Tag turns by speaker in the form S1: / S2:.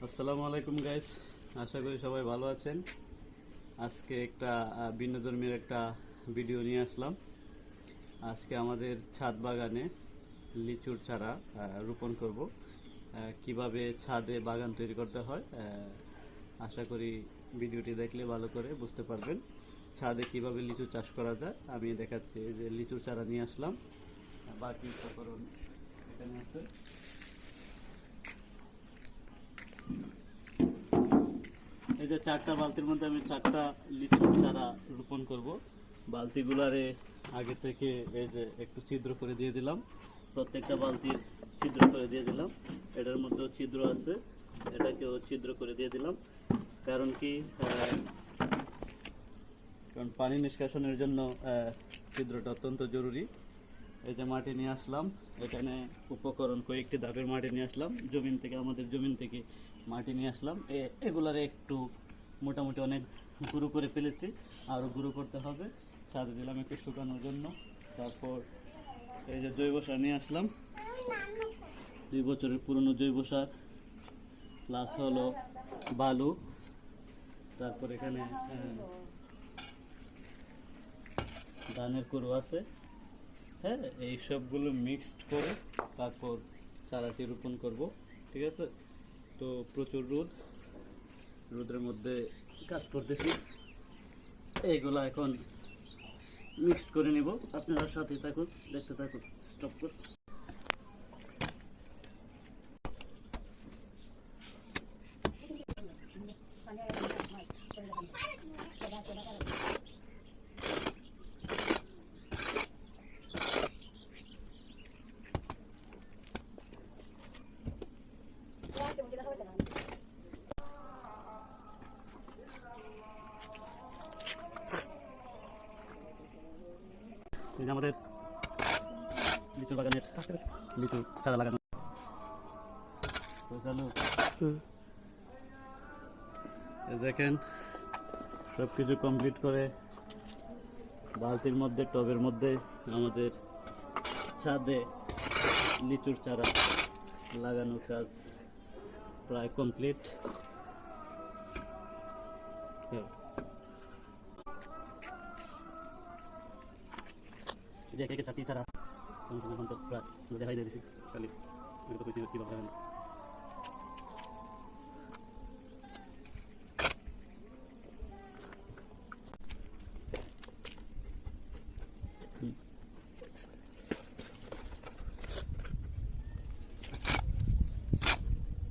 S1: আসসালামু আলাইকুম গাইস, আশা করি সবাই ভালো আছেন। আজকে একটা ভিন্নধর্মীর একটা ভিডিও নিয়ে আসলাম। আজকে আমাদের ছাদ বাগানে লিচুর চারা রোপণ করব। কিভাবে ছাদে বাগান তৈরি করতে হয় আশা করি ভিডিওটি দেখলে ভালো করে বুঝতে পারবেন। ছাদে কিভাবে লিচু চাষ করা যায় আমি দেখাচ্ছি। এই যে লিচুর চারা নিয়ে আসলাম, বাকি উপকরণ এখানে আছে। এই যে চারটা বালতির মধ্যে আমি চারটা লিচুর চারা রোপণ করব। বালতিগুলারে আগে থেকে এই যে একটু ছিদ্র করে দিয়ে দিলাম, প্রত্যেকটা বালতির ছিদ্র করে দিয়ে দিলাম। এটার মধ্যেও ছিদ্র আছে, এটাকেও ছিদ্র করে দিয়ে দিলাম। কারণ কি, কারণ পানি নিষ্কাশনের জন্য ছিদ্রটা অত্যন্ত জরুরি। এই যে মাটি নিয়ে আসলাম, এখানে উপকরণ কয়েকটি ধাপের মাটি নিয়ে আসলাম আমাদের জমিন থেকে মাটি নিয়ে আসলাম। এগুলারে একটু মোটামুটি অনেক গুঁড়ো করে ফেলেছি, আরও গুঁড়ো করতে হবে। ছাদে দিলাম একটু শুকানোর জন্য। তারপর এই যে জৈব সার নিয়ে আসলাম, 2 বছরের পুরনো জৈব সার, প্লাস হলো বালু। তারপর এখানে ধানের কুড়ো আছে। হ্যাঁ, এই সবগুলো মিক্সড করে তারপর চারাটি রোপণ করব। ঠিক আছে, তো প্রচুর রোদের মধ্যে কাজ করতেছি। এইগুলা এখন মিক্সড করে নিব। আপনারা সাথে থাকুন, দেখতে থাকুন, স্টপ করে। এই যে আমাদের লিচুর বাগানের লিচু চারা লাগানো। দেখেন, সব কিছু কমপ্লিট করে বালতির মধ্যে, টবের মধ্যে আমাদের ছাদে লিচুর চারা লাগানোর কাজ প্রায় কমপ্লিট। চারটি ছাড়া প্রায় দেখাই দিয়েছি খালি কিভাবে